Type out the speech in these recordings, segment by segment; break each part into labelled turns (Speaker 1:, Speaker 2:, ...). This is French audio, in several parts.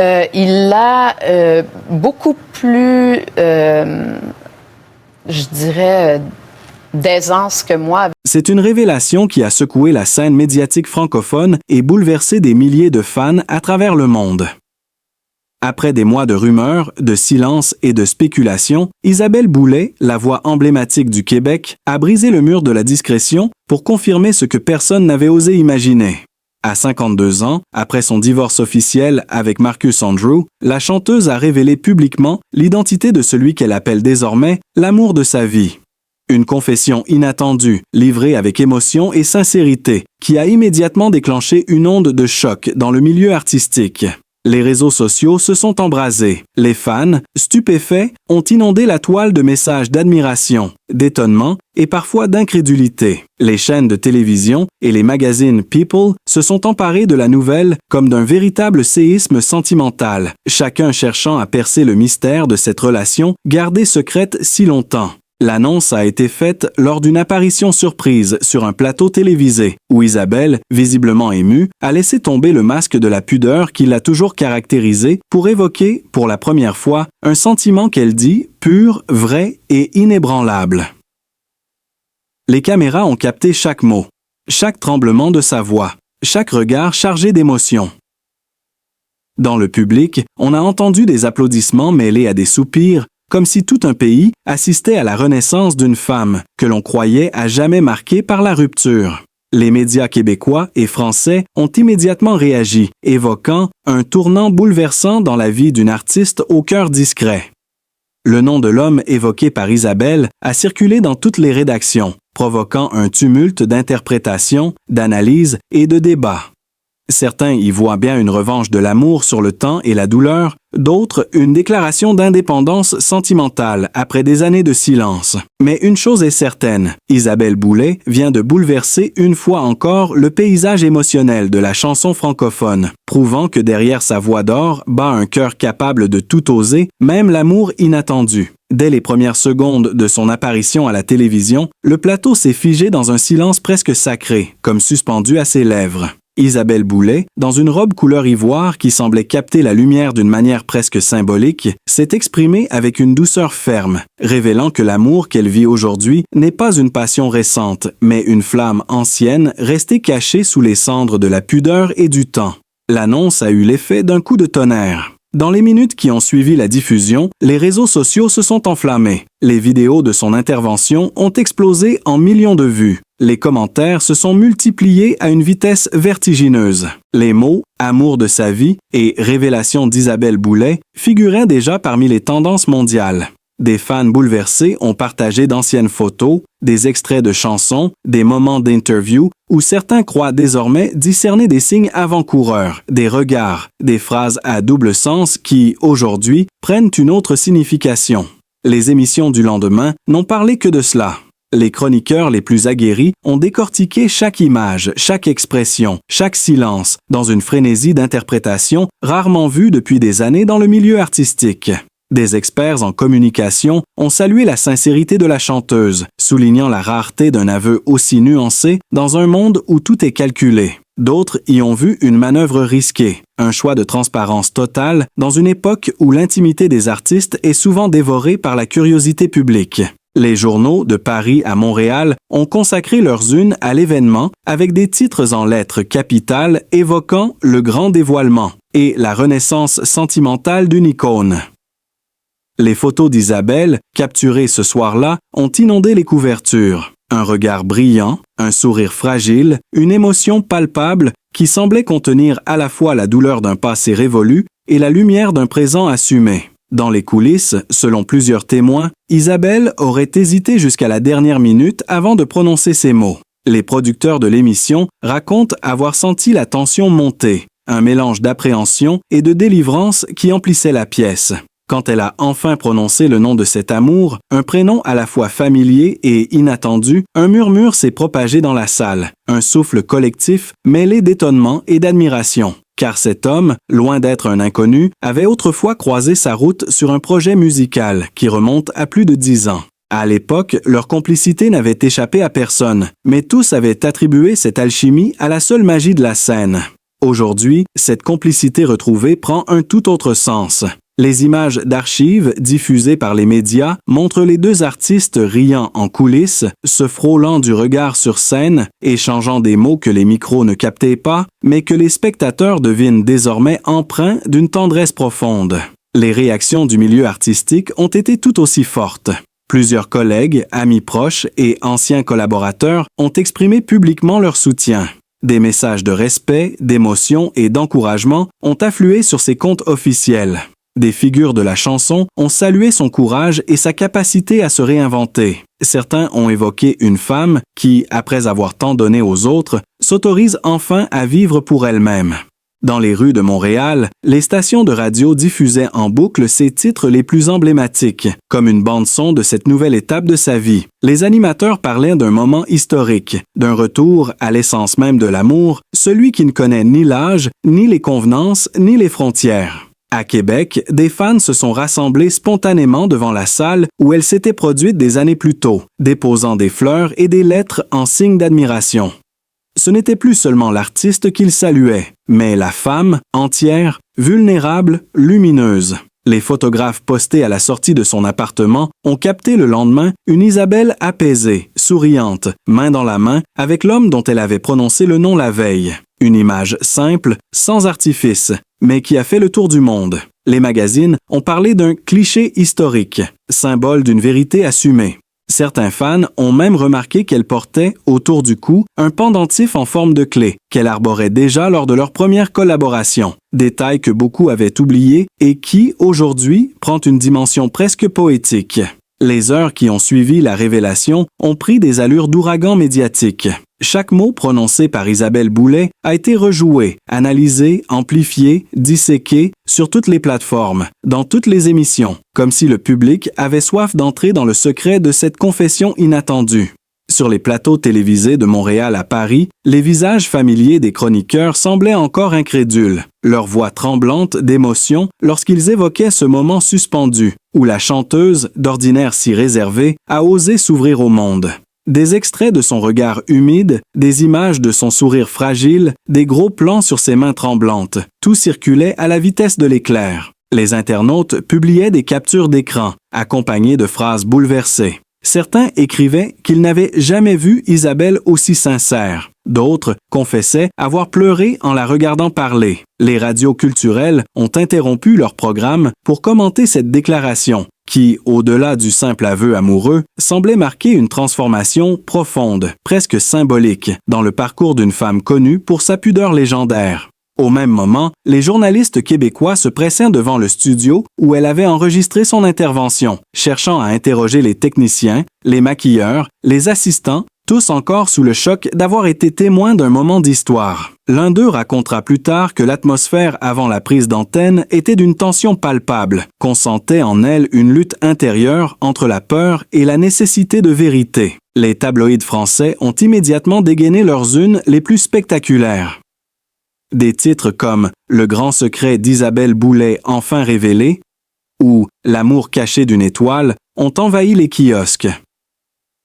Speaker 1: Il a beaucoup plus, je dirais, d'aisance que moi.
Speaker 2: C'est une révélation qui a secoué la scène médiatique francophone et bouleversé des milliers de fans à travers le monde. Après des mois de rumeurs, de silence et de spéculations, Isabelle Boulay, la voix emblématique du Québec, a brisé le mur de la discrétion pour confirmer ce que personne n'avait osé imaginer. À 52 ans, après son divorce officiel avec Marcus Andrew, la chanteuse a révélé publiquement l'identité de celui qu'elle appelle désormais l'amour de sa vie. Une confession inattendue, livrée avec émotion et sincérité, qui a immédiatement déclenché une onde de choc dans le milieu artistique. Les réseaux sociaux se sont embrasés. Les fans, stupéfaits, ont inondé la toile de messages d'admiration, d'étonnement et parfois d'incrédulité. Les chaînes de télévision et les magazines People se sont emparés de la nouvelle comme d'un véritable séisme sentimental, chacun cherchant à percer le mystère de cette relation gardée secrète si longtemps. L'annonce a été faite lors d'une apparition surprise sur un plateau télévisé, où Isabelle, visiblement émue, a laissé tomber le masque de la pudeur qui l'a toujours caractérisée pour évoquer, pour la première fois, un sentiment qu'elle dit pur, vrai et inébranlable. Les caméras ont capté chaque mot, chaque tremblement de sa voix, chaque regard chargé d'émotion. Dans le public, on a entendu des applaudissements mêlés à des soupirs, comme si tout un pays assistait à la renaissance d'une femme que l'on croyait à jamais marquée par la rupture. Les médias québécois et français ont immédiatement réagi, évoquant un tournant bouleversant dans la vie d'une artiste au cœur discret. Le nom de l'homme évoqué par Isabelle a circulé dans toutes les rédactions, provoquant un tumulte d'interprétations, d'analyses et de débats. Certains y voient bien une revanche de l'amour sur le temps et la douleur, d'autres une déclaration d'indépendance sentimentale après des années de silence. Mais une chose est certaine, Isabelle Boulay vient de bouleverser une fois encore le paysage émotionnel de la chanson francophone, prouvant que derrière sa voix d'or bat un cœur capable de tout oser, même l'amour inattendu. Dès les premières secondes de son apparition à la télévision, le plateau s'est figé dans un silence presque sacré, comme suspendu à ses lèvres. Isabelle Boulay, dans une robe couleur ivoire qui semblait capter la lumière d'une manière presque symbolique, s'est exprimée avec une douceur ferme, révélant que l'amour qu'elle vit aujourd'hui n'est pas une passion récente, mais une flamme ancienne restée cachée sous les cendres de la pudeur et du temps. L'annonce a eu l'effet d'un coup de tonnerre. Dans les minutes qui ont suivi la diffusion, les réseaux sociaux se sont enflammés. Les vidéos de son intervention ont explosé en millions de vues. Les commentaires se sont multipliés à une vitesse vertigineuse. Les mots « amour de sa vie » et « révélation d'Isabelle Boulay » figuraient déjà parmi les tendances mondiales. Des fans bouleversés ont partagé d'anciennes photos, des extraits de chansons, des moments d'interview où certains croient désormais discerner des signes avant-coureurs, des regards, des phrases à double sens qui, aujourd'hui, prennent une autre signification. Les émissions du lendemain n'ont parlé que de cela. Les chroniqueurs les plus aguerris ont décortiqué chaque image, chaque expression, chaque silence, dans une frénésie d'interprétation rarement vue depuis des années dans le milieu artistique. Des experts en communication ont salué la sincérité de la chanteuse, soulignant la rareté d'un aveu aussi nuancé dans un monde où tout est calculé. D'autres y ont vu une manœuvre risquée, un choix de transparence totale dans une époque où l'intimité des artistes est souvent dévorée par la curiosité publique. Les journaux, de Paris à Montréal, ont consacré leurs unes à l'événement avec des titres en lettres capitales évoquant le grand dévoilement et la renaissance sentimentale d'une icône. Les photos d'Isabelle, capturées ce soir-là, ont inondé les couvertures. Un regard brillant, un sourire fragile, une émotion palpable qui semblait contenir à la fois la douleur d'un passé révolu et la lumière d'un présent assumé. Dans les coulisses, selon plusieurs témoins, Isabelle aurait hésité jusqu'à la dernière minute avant de prononcer ces mots. Les producteurs de l'émission racontent avoir senti la tension monter, un mélange d'appréhension et de délivrance qui emplissait la pièce. Quand elle a enfin prononcé le nom de cet amour, un prénom à la fois familier et inattendu, un murmure s'est propagé dans la salle, un souffle collectif mêlé d'étonnement et d'admiration. Car cet homme, loin d'être un inconnu, avait autrefois croisé sa route sur un projet musical qui remonte à plus de 10 ans. À l'époque, leur complicité n'avait échappé à personne, mais tous avaient attribué cette alchimie à la seule magie de la scène. Aujourd'hui, cette complicité retrouvée prend un tout autre sens. Les images d'archives diffusées par les médias montrent les deux artistes riant en coulisses, se frôlant du regard sur scène, échangeant des mots que les micros ne captaient pas, mais que les spectateurs devinent désormais empreints d'une tendresse profonde. Les réactions du milieu artistique ont été tout aussi fortes. Plusieurs collègues, amis proches et anciens collaborateurs ont exprimé publiquement leur soutien. Des messages de respect, d'émotion et d'encouragement ont afflué sur ses comptes officiels. Des figures de la chanson ont salué son courage et sa capacité à se réinventer. Certains ont évoqué une femme qui, après avoir tant donné aux autres, s'autorise enfin à vivre pour elle-même. Dans les rues de Montréal, les stations de radio diffusaient en boucle ses titres les plus emblématiques, comme une bande-son de cette nouvelle étape de sa vie. Les animateurs parlaient d'un moment historique, d'un retour à l'essence même de l'amour, celui qui ne connaît ni l'âge, ni les convenances, ni les frontières. À Québec, des fans se sont rassemblés spontanément devant la salle où elle s'était produite des années plus tôt, déposant des fleurs et des lettres en signe d'admiration. Ce n'était plus seulement l'artiste qu'ils saluaient, mais la femme, entière, vulnérable, lumineuse. Les photographes postés à la sortie de son appartement ont capté le lendemain une Isabelle apaisée, souriante, main dans la main, avec l'homme dont elle avait prononcé le nom la veille. Une image simple, sans artifice, mais qui a fait le tour du monde. Les magazines ont parlé d'un cliché historique, symbole d'une vérité assumée. Certains fans ont même remarqué qu'elle portait, autour du cou, un pendentif en forme de clé, qu'elle arborait déjà lors de leur première collaboration. Détail que beaucoup avaient oublié et qui, aujourd'hui, prend une dimension presque poétique. Les heures qui ont suivi la révélation ont pris des allures d'ouragan médiatique. Chaque mot prononcé par Isabelle Boulay a été rejoué, analysé, amplifié, disséqué sur toutes les plateformes, dans toutes les émissions, comme si le public avait soif d'entrer dans le secret de cette confession inattendue. Sur les plateaux télévisés de Montréal à Paris, les visages familiers des chroniqueurs semblaient encore incrédules, leur voix tremblante d'émotion lorsqu'ils évoquaient ce moment suspendu, où la chanteuse, d'ordinaire si réservée, a osé s'ouvrir au monde. Des extraits de son regard humide, des images de son sourire fragile, des gros plans sur ses mains tremblantes, tout circulait à la vitesse de l'éclair. Les internautes publiaient des captures d'écran, accompagnées de phrases bouleversées. Certains écrivaient qu'ils n'avaient jamais vu Isabelle aussi sincère. D'autres confessaient avoir pleuré en la regardant parler. Les radios culturelles ont interrompu leur programme pour commenter cette déclaration, qui, au-delà du simple aveu amoureux, semblait marquer une transformation profonde, presque symbolique, dans le parcours d'une femme connue pour sa pudeur légendaire. Au même moment, les journalistes québécois se pressaient devant le studio où elle avait enregistré son intervention, cherchant à interroger les techniciens, les maquilleurs, les assistants, tous encore sous le choc d'avoir été témoins d'un moment d'histoire. L'un d'eux racontera plus tard que l'atmosphère avant la prise d'antenne était d'une tension palpable, qu'on sentait en elle une lutte intérieure entre la peur et la nécessité de vérité. Les tabloïds français ont immédiatement dégainé leurs unes les plus spectaculaires. Des titres comme « Le grand secret d'Isabelle Boulay enfin révélé » ou « L'amour caché d'une étoile » ont envahi les kiosques.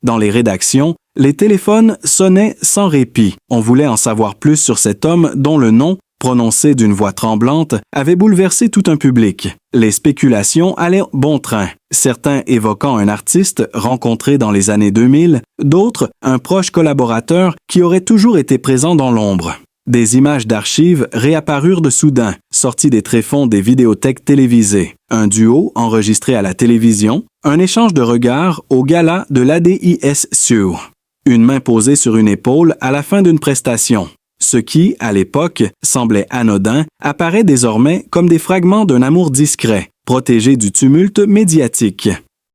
Speaker 2: Dans les rédactions, les téléphones sonnaient sans répit. On voulait en savoir plus sur cet homme dont le nom, prononcé d'une voix tremblante, avait bouleversé tout un public. Les spéculations allaient bon train, certains évoquant un artiste rencontré dans les années 2000, d'autres un proche collaborateur qui aurait toujours été présent dans l'ombre. Des images d'archives réapparurent de soudain, sorties des tréfonds des vidéothèques télévisées. Un duo enregistré à la télévision, un échange de regards au gala de l'ADISU. Une main posée sur une épaule à la fin d'une prestation. Ce qui, à l'époque, semblait anodin, apparaît désormais comme des fragments d'un amour discret, protégé du tumulte médiatique.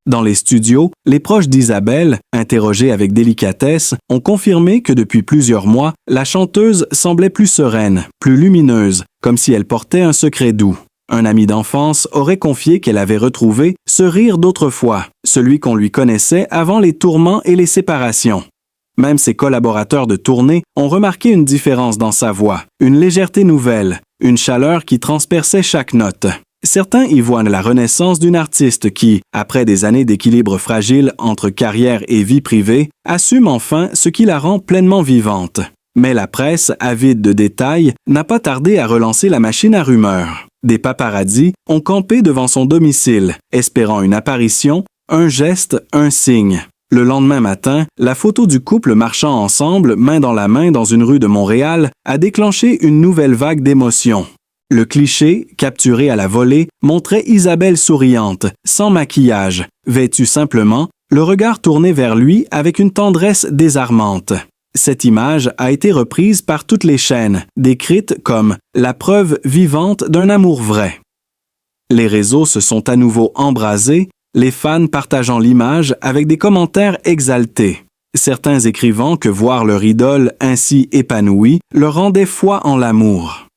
Speaker 2: Dans les studios, les proches d'Isabelle, interrogés avec délicatesse, ont confirmé que depuis plusieurs mois, la chanteuse semblait plus sereine, plus lumineuse, comme si elle portait un secret doux. Un ami d'enfance aurait confié qu'elle avait retrouvé ce rire d'autrefois, celui qu'on lui connaissait avant les tourments et les séparations. Même ses collaborateurs de tournée ont remarqué une différence dans sa voix, une légèreté nouvelle, une chaleur qui transperçait chaque note. Certains y voient la renaissance d'une artiste qui, après des années d'équilibre fragile entre carrière et vie privée, assume enfin ce qui la rend pleinement vivante. Mais la presse, avide de détails, n'a pas tardé à relancer la machine à rumeurs. Des paparazzis ont campé devant son domicile, espérant une apparition, un geste, un signe. Le lendemain matin, la photo du couple marchant ensemble, main dans la main dans une rue de Montréal, a déclenché une nouvelle vague d'émotions. Le cliché, capturé à la volée, montrait Isabelle souriante, sans maquillage, vêtue simplement, le regard tourné vers lui avec une tendresse désarmante. Cette image a été reprise par toutes les chaînes, décrite comme « la preuve vivante d'un amour vrai ». Les réseaux se sont à nouveau embrasés, les fans partageant l'image avec des commentaires exaltés. Certains écrivant que voir leur idole ainsi épanouie leur rendait foi en l'amour.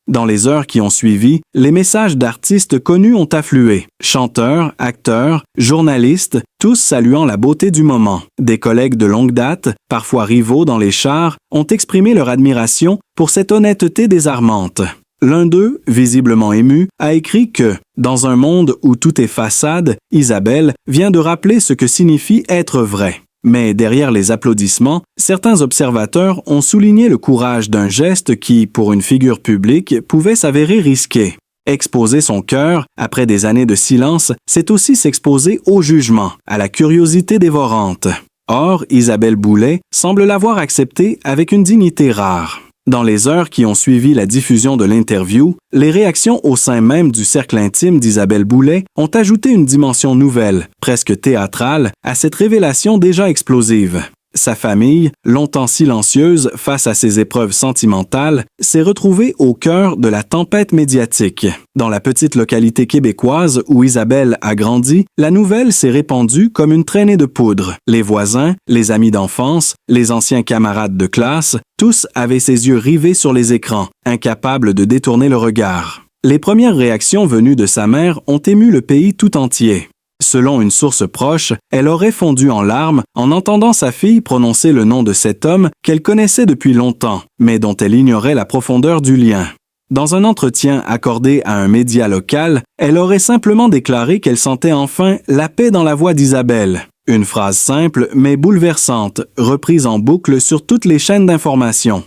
Speaker 2: Dans les heures qui ont suivi, les messages d'artistes connus ont afflué. Chanteurs, acteurs, journalistes, tous saluant la beauté du moment. Des collègues de longue date, parfois rivaux dans les chars, ont exprimé leur admiration pour cette honnêteté désarmante. L'un d'eux, visiblement ému, a écrit que, dans un monde où tout est façade, Isabelle vient de rappeler ce que signifie être vrai. Mais derrière les applaudissements, certains observateurs ont souligné le courage d'un geste qui, pour une figure publique, pouvait s'avérer risqué. Exposer son cœur, après des années de silence, c'est aussi s'exposer au jugement, à la curiosité dévorante. Or, Isabelle Boulay semble l'avoir accepté avec une dignité rare. Dans les heures qui ont suivi la diffusion de l'interview, les réactions au sein même du cercle intime d'Isabelle Boulay ont ajouté une dimension nouvelle, presque théâtrale, à cette révélation déjà explosive. Sa famille, longtemps silencieuse face à ses épreuves sentimentales, s'est retrouvée au cœur de la tempête médiatique. Dans la petite localité québécoise où Isabelle a grandi, la nouvelle s'est répandue comme une traînée de poudre. Les voisins, les amis d'enfance, les anciens camarades de classe, tous avaient ses yeux rivés sur les écrans, incapables de détourner le regard. Les premières réactions venues de sa mère ont ému le pays tout entier. Selon une source proche, elle aurait fondu en larmes en entendant sa fille prononcer le nom de cet homme qu'elle connaissait depuis longtemps, mais dont elle ignorait la profondeur du lien. Dans un entretien accordé à un média local, elle aurait simplement déclaré qu'elle sentait enfin la paix dans la voix d'Isabelle. Une phrase simple mais bouleversante, reprise en boucle sur toutes les chaînes d'information.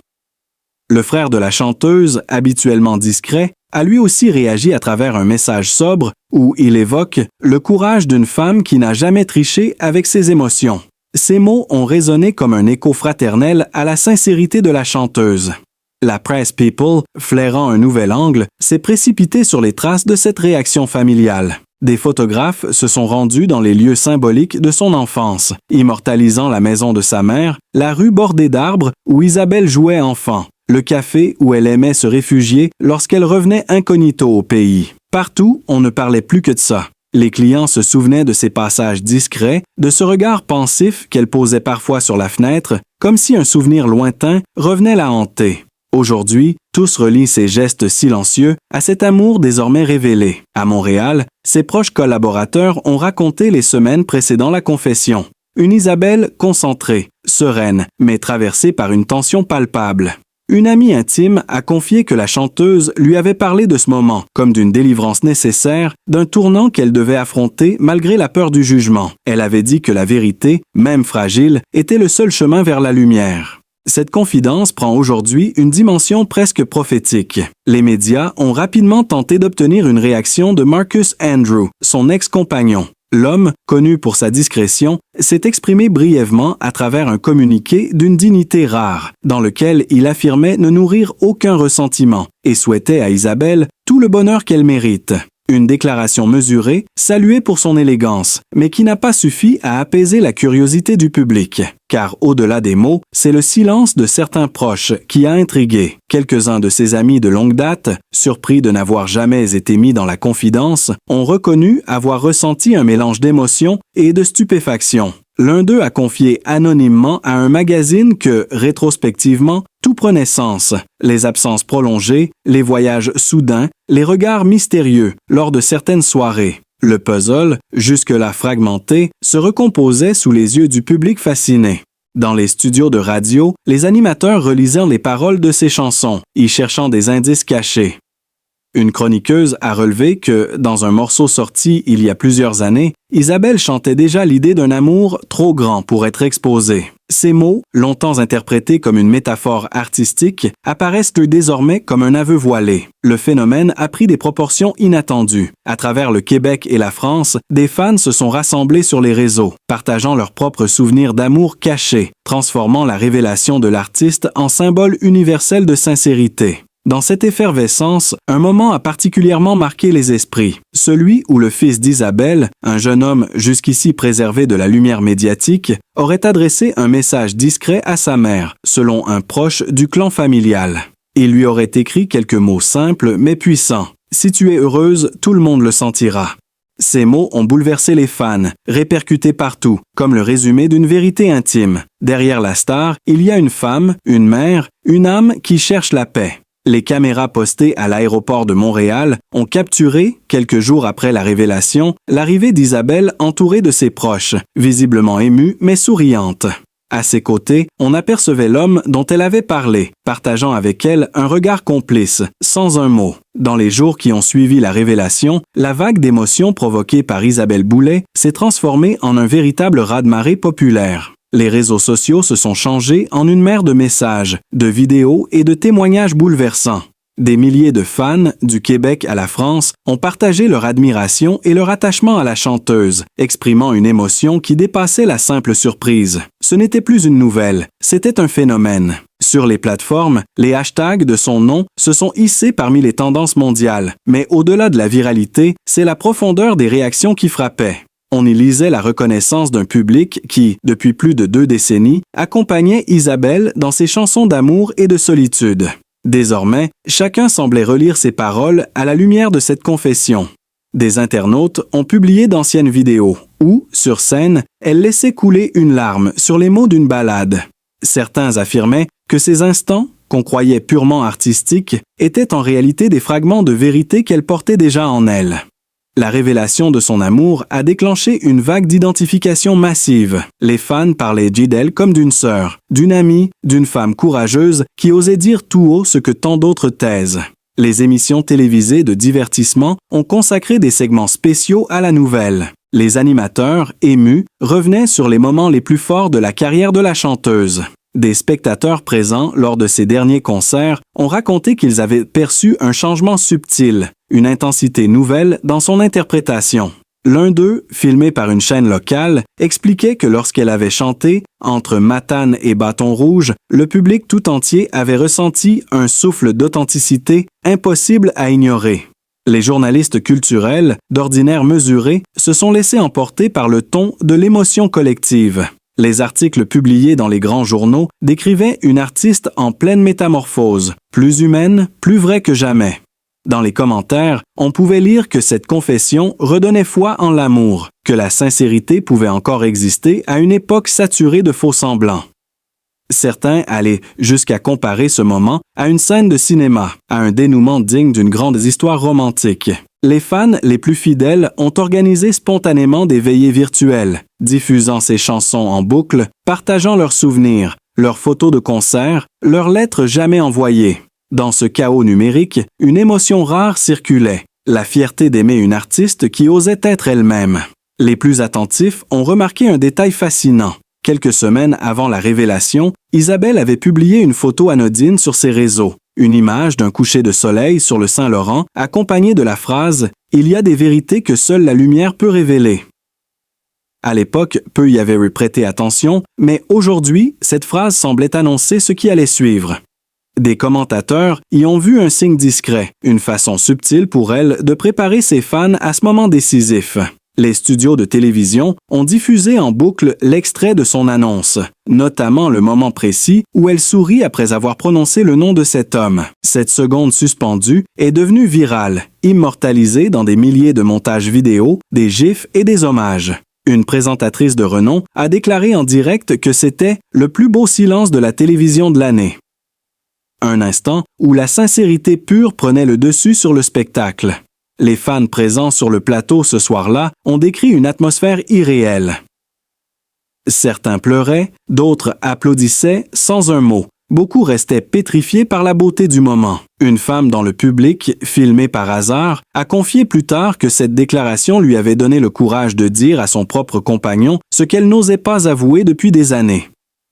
Speaker 2: Le frère de la chanteuse, habituellement discret, a lui aussi réagi à travers un message sobre où il évoque le courage d'une femme qui n'a jamais triché avec ses émotions. Ces mots ont résonné comme un écho fraternel à la sincérité de la chanteuse. La Press People, flairant un nouvel angle, s'est précipitée sur les traces de cette réaction familiale. Des photographes se sont rendus dans les lieux symboliques de son enfance, immortalisant la maison de sa mère, la rue bordée d'arbres où Isabelle jouait enfant, le café où elle aimait se réfugier lorsqu'elle revenait incognito au pays. Partout, on ne parlait plus que de ça. Les clients se souvenaient de ses passages discrets, de ce regard pensif qu'elle posait parfois sur la fenêtre, comme si un souvenir lointain revenait la hanter. Aujourd'hui, tous relient ces gestes silencieux à cet amour désormais révélé. À Montréal, ses proches collaborateurs ont raconté les semaines précédant la confession. Une Isabelle concentrée, sereine, mais traversée par une tension palpable. Une amie intime a confié que la chanteuse lui avait parlé de ce moment comme d'une délivrance nécessaire, d'un tournant qu'elle devait affronter malgré la peur du jugement. Elle avait dit que la vérité, même fragile, était le seul chemin vers la lumière. Cette confidence prend aujourd'hui une dimension presque prophétique. Les médias ont rapidement tenté d'obtenir une réaction de Marcus Andrew, son ex-compagnon. L'homme, connu pour sa discrétion, s'est exprimé brièvement à travers un communiqué d'une dignité rare, dans lequel il affirmait ne nourrir aucun ressentiment et souhaitait à Isabelle tout le bonheur qu'elle mérite. Une déclaration mesurée, saluée pour son élégance, mais qui n'a pas suffi à apaiser la curiosité du public. Car au-delà des mots, c'est le silence de certains proches qui a intrigué. Quelques-uns de ses amis de longue date, surpris de n'avoir jamais été mis dans la confidence, ont reconnu avoir ressenti un mélange d'émotion et de stupéfaction. L'un d'eux a confié anonymement à un magazine que, rétrospectivement, tout prenait sens. Les absences prolongées, les voyages soudains, les regards mystérieux lors de certaines soirées. Le puzzle, jusque-là fragmenté, se recomposait sous les yeux du public fasciné. Dans les studios de radio, les animateurs relisaient les paroles de ses chansons, y cherchant des indices cachés. Une chroniqueuse a relevé que, dans un morceau sorti il y a plusieurs années, Isabelle chantait déjà l'idée d'un amour trop grand pour être exposé. Ces mots, longtemps interprétés comme une métaphore artistique, apparaissent désormais comme un aveu voilé. Le phénomène a pris des proportions inattendues. À travers le Québec et la France, des fans se sont rassemblés sur les réseaux, partageant leurs propres souvenirs d'amour cachés, transformant la révélation de l'artiste en symbole universel de sincérité. Dans cette effervescence, un moment a particulièrement marqué les esprits, celui où le fils d'Isabelle, un jeune homme jusqu'ici préservé de la lumière médiatique, aurait adressé un message discret à sa mère, selon un proche du clan familial. Il lui aurait écrit quelques mots simples mais puissants. « Si tu es heureuse, tout le monde le sentira ». Ces mots ont bouleversé les fans, répercutés partout, comme le résumé d'une vérité intime. Derrière la star, il y a une femme, une mère, une âme qui cherche la paix. Les caméras postées à l'aéroport de Montréal ont capturé, quelques jours après la révélation, l'arrivée d'Isabelle entourée de ses proches, visiblement émue mais souriante. À ses côtés, on apercevait l'homme dont elle avait parlé, partageant avec elle un regard complice, sans un mot. Dans les jours qui ont suivi la révélation, la vague d'émotions provoquée par Isabelle Boulay s'est transformée en un véritable raz-de-marée populaire. Les réseaux sociaux se sont changés en une mer de messages, de vidéos et de témoignages bouleversants. Des milliers de fans, du Québec à la France, ont partagé leur admiration et leur attachement à la chanteuse, exprimant une émotion qui dépassait la simple surprise. Ce n'était plus une nouvelle, c'était un phénomène. Sur les plateformes, les hashtags de son nom se sont hissés parmi les tendances mondiales, mais au-delà de la viralité, c'est la profondeur des réactions qui frappait. On y lisait la reconnaissance d'un public qui, depuis plus de 2 décennies, accompagnait Isabelle dans ses chansons d'amour et de solitude. Désormais, chacun semblait relire ses paroles à la lumière de cette confession. Des internautes ont publié d'anciennes vidéos où, sur scène, elle laissait couler une larme sur les mots d'une ballade. Certains affirmaient que ces instants, qu'on croyait purement artistiques, étaient en réalité des fragments de vérité qu'elle portait déjà en elle. La révélation de son amour a déclenché une vague d'identification massive. Les fans parlaient d'elle comme d'une sœur, d'une amie, d'une femme courageuse qui osait dire tout haut ce que tant d'autres taisent. Les émissions télévisées de divertissement ont consacré des segments spéciaux à la nouvelle. Les animateurs, émus, revenaient sur les moments les plus forts de la carrière de la chanteuse. Des spectateurs présents lors de ces derniers concerts ont raconté qu'ils avaient perçu un changement subtil, une intensité nouvelle dans son interprétation. L'un d'eux, filmé par une chaîne locale, expliquait que lorsqu'elle avait chanté « Entre Matane et Bâton Rouge », le public tout entier avait ressenti un souffle d'authenticité impossible à ignorer. Les journalistes culturels, d'ordinaire mesurés, se sont laissés emporter par le ton de l'émotion collective. Les articles publiés dans les grands journaux décrivaient une artiste en pleine métamorphose, plus humaine, plus vraie que jamais. Dans les commentaires, on pouvait lire que cette confession redonnait foi en l'amour, que la sincérité pouvait encore exister à une époque saturée de faux-semblants. Certains allaient jusqu'à comparer ce moment à une scène de cinéma, à un dénouement digne d'une grande histoire romantique. Les fans les plus fidèles ont organisé spontanément des veillées virtuelles, diffusant ces chansons en boucle, partageant leurs souvenirs, leurs photos de concerts, leurs lettres jamais envoyées. Dans ce chaos numérique, une émotion rare circulait, la fierté d'aimer une artiste qui osait être elle-même. Les plus attentifs ont remarqué un détail fascinant. Quelques semaines avant la révélation, Isabelle avait publié une photo anodine sur ses réseaux, une image d'un coucher de soleil sur le Saint-Laurent accompagnée de la phrase « Il y a des vérités que seule la lumière peut révéler ». À l'époque, peu y avaient prêté attention, mais aujourd'hui, cette phrase semblait annoncer ce qui allait suivre. Des commentateurs y ont vu un signe discret, une façon subtile pour elle de préparer ses fans à ce moment décisif. Les studios de télévision ont diffusé en boucle l'extrait de son annonce, notamment le moment précis où elle sourit après avoir prononcé le nom de cet homme. Cette seconde suspendue est devenue virale, immortalisée dans des milliers de montages vidéo, des gifs et des hommages. Une présentatrice de renom a déclaré en direct que c'était le plus beau silence de la télévision de l'année. Un instant où la sincérité pure prenait le dessus sur le spectacle. Les fans présents sur le plateau ce soir-là ont décrit une atmosphère irréelle. Certains pleuraient, d'autres applaudissaient sans un mot. Beaucoup restaient pétrifiés par la beauté du moment. Une femme dans le public, filmée par hasard, a confié plus tard que cette déclaration lui avait donné le courage de dire à son propre compagnon ce qu'elle n'osait pas avouer depuis des années.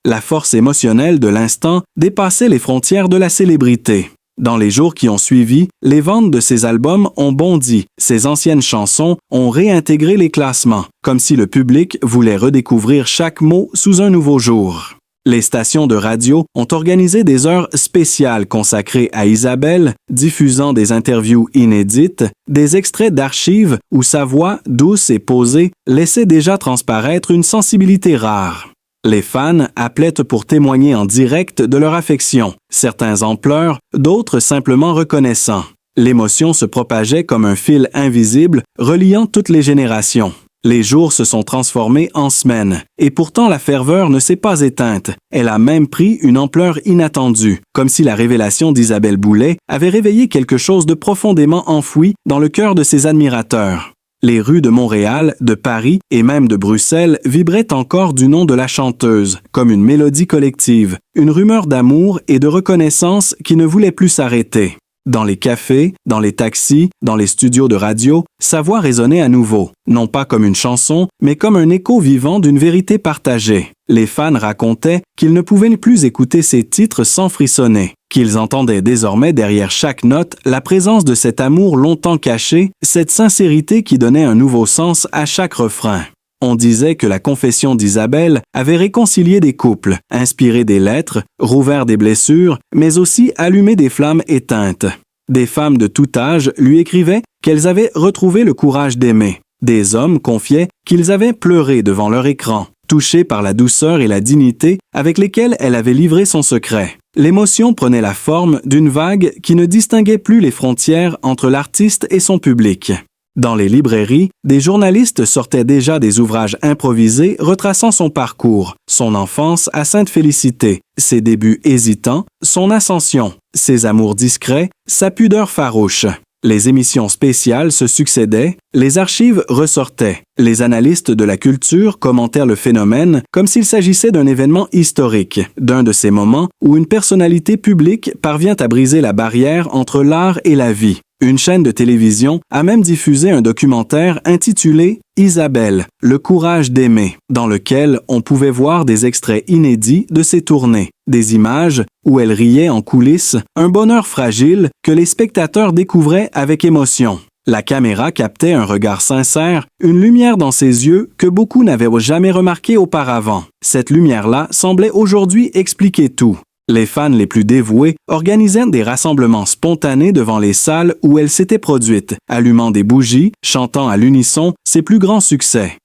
Speaker 2: La force émotionnelle de l'instant dépassait les frontières de la célébrité. Dans les jours qui ont suivi, les ventes de ses albums ont bondi, ses anciennes chansons ont réintégré les classements, comme si le public voulait redécouvrir chaque mot sous un nouveau jour. Les stations de radio ont organisé des heures spéciales consacrées à Isabelle, diffusant des interviews inédites, des extraits d'archives où sa voix, douce et posée, laissait déjà transparaître une sensibilité rare. Les fans appelaient pour témoigner en direct de leur affection, certains en pleurs, d'autres simplement reconnaissants. L'émotion se propageait comme un fil invisible reliant toutes les générations. Les jours se sont transformés en semaines, et pourtant la ferveur ne s'est pas éteinte. Elle a même pris une ampleur inattendue, comme si la révélation d'Isabelle Boulay avait réveillé quelque chose de profondément enfoui dans le cœur de ses admirateurs. Les rues de Montréal, de Paris et même de Bruxelles vibraient encore du nom de la chanteuse, comme une mélodie collective, une rumeur d'amour et de reconnaissance qui ne voulait plus s'arrêter. Dans les cafés, dans les taxis, dans les studios de radio, sa voix résonnait à nouveau, non pas comme une chanson, mais comme un écho vivant d'une vérité partagée. Les fans racontaient qu'ils ne pouvaient plus écouter ces titres sans frissonner, qu'ils entendaient désormais derrière chaque note la présence de cet amour longtemps caché, cette sincérité qui donnait un nouveau sens à chaque refrain. On disait que la confession d'Isabelle avait réconcilié des couples, inspiré des lettres, rouvert des blessures, mais aussi allumé des flammes éteintes. Des femmes de tout âge lui écrivaient qu'elles avaient retrouvé le courage d'aimer. Des hommes confiaient qu'ils avaient pleuré devant leur écran, touchés par la douceur et la dignité avec lesquelles elle avait livré son secret. L'émotion prenait la forme d'une vague qui ne distinguait plus les frontières entre l'artiste et son public. Dans les librairies, des journalistes sortaient déjà des ouvrages improvisés retraçant son parcours, son enfance à Sainte-Félicité, ses débuts hésitants, son ascension, ses amours discrets, sa pudeur farouche. Les émissions spéciales se succédaient, les archives ressortaient. Les analystes de la culture commentèrent le phénomène comme s'il s'agissait d'un événement historique, d'un de ces moments où une personnalité publique parvient à briser la barrière entre l'art et la vie. Une chaîne de télévision a même diffusé un documentaire intitulé « Isabelle, le courage d'aimer », dans lequel on pouvait voir des extraits inédits de ses tournées, des images où elle riait en coulisses, un bonheur fragile que les spectateurs découvraient avec émotion. La caméra captait un regard sincère, une lumière dans ses yeux que beaucoup n'avaient jamais remarqué auparavant. Cette lumière-là semblait aujourd'hui expliquer tout. Les fans les plus dévoués organisaient des rassemblements spontanés devant les salles où elle s'était produite, allumant des bougies, chantant à l'unisson ses plus grands succès.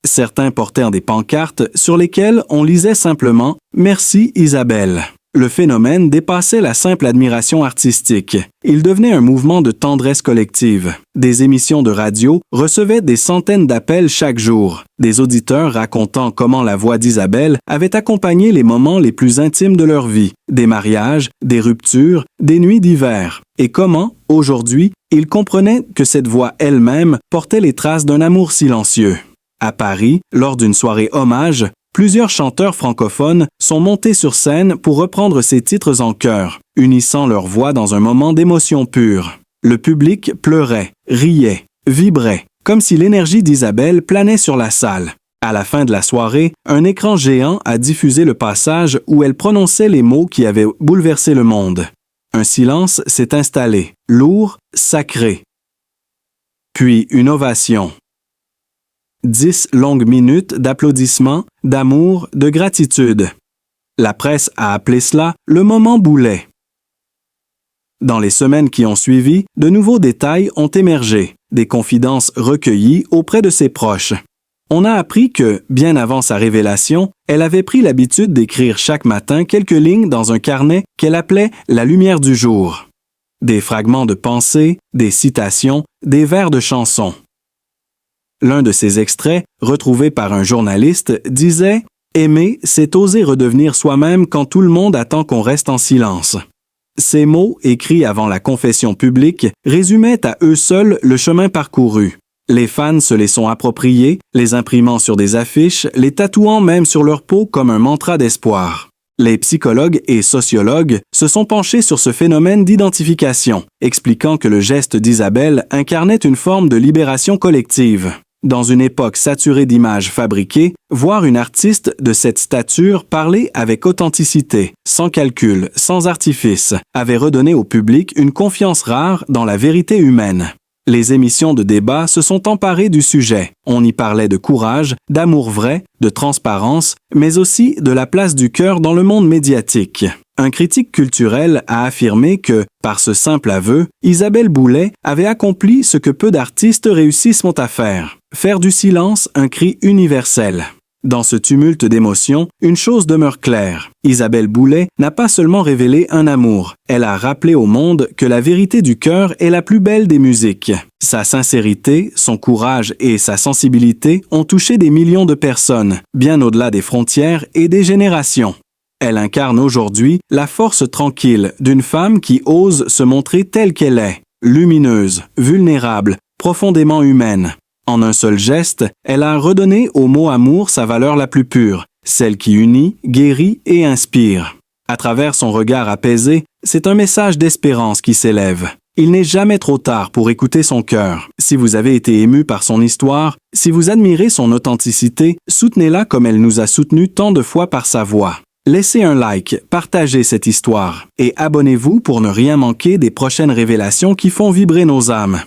Speaker 2: Certains portèrent des pancartes sur lesquelles on lisait simplement « Merci Isabelle ». Le phénomène dépassait la simple admiration artistique. Il devenait un mouvement de tendresse collective. Des émissions de radio recevaient des centaines d'appels chaque jour, des auditeurs racontant comment la voix d'Isabelle avait accompagné les moments les plus intimes de leur vie, des mariages, des ruptures, des nuits d'hiver, et comment, aujourd'hui, ils comprenaient que cette voix elle-même portait les traces d'un amour silencieux. À Paris, lors d'une soirée hommage, plusieurs chanteurs francophones sont montés sur scène pour reprendre ces titres en chœur, unissant leurs voix dans un moment d'émotion pure. Le public pleurait, riait, vibrait, comme si l'énergie d'Isabelle planait sur la salle. À la fin de la soirée, un écran géant a diffusé le passage où elle prononçait les mots qui avaient bouleversé le monde. Un silence s'est installé, lourd, sacré. Puis une ovation. 10 longues minutes d'applaudissements, d'amour, de gratitude. La presse a appelé cela le moment Boulay. Dans les semaines qui ont suivi, de nouveaux détails ont émergé, des confidences recueillies auprès de ses proches. On a appris que, bien avant sa révélation, elle avait pris l'habitude d'écrire chaque matin quelques lignes dans un carnet qu'elle appelait « La lumière du jour ». Des fragments de pensées, des citations, des vers de chansons. L'un de ces extraits, retrouvé par un journaliste, disait « Aimer, c'est oser redevenir soi-même quand tout le monde attend qu'on reste en silence ». Ces mots, écrits avant la confession publique, résumaient à eux seuls le chemin parcouru. Les fans se les sont appropriés, les imprimant sur des affiches, les tatouant même sur leur peau comme un mantra d'espoir. Les psychologues et sociologues se sont penchés sur ce phénomène d'identification, expliquant que le geste d'Isabelle incarnait une forme de libération collective. Dans une époque saturée d'images fabriquées, voir une artiste de cette stature parler avec authenticité, sans calcul, sans artifice, avait redonné au public une confiance rare dans la vérité humaine. Les émissions de débat se sont emparées du sujet. On y parlait de courage, d'amour vrai, de transparence, mais aussi de la place du cœur dans le monde médiatique. Un critique culturel a affirmé que, par ce simple aveu, Isabelle Boulay avait accompli ce que peu d'artistes réussissent à faire du silence un cri universel. Dans ce tumulte d'émotions, une chose demeure claire. Isabelle Boulay n'a pas seulement révélé un amour, elle a rappelé au monde que la vérité du cœur est la plus belle des musiques. Sa sincérité, son courage et sa sensibilité ont touché des millions de personnes, bien au-delà des frontières et des générations. Elle incarne aujourd'hui la force tranquille d'une femme qui ose se montrer telle qu'elle est, lumineuse, vulnérable, profondément humaine. En un seul geste, elle a redonné au mot amour sa valeur la plus pure, celle qui unit, guérit et inspire. À travers son regard apaisé, c'est un message d'espérance qui s'élève. Il n'est jamais trop tard pour écouter son cœur. Si vous avez été ému par son histoire, si vous admirez son authenticité, soutenez-la comme elle nous a soutenus tant de fois par sa voix. Laissez un like, partagez cette histoire et abonnez-vous pour ne rien manquer des prochaines révélations qui font vibrer nos âmes.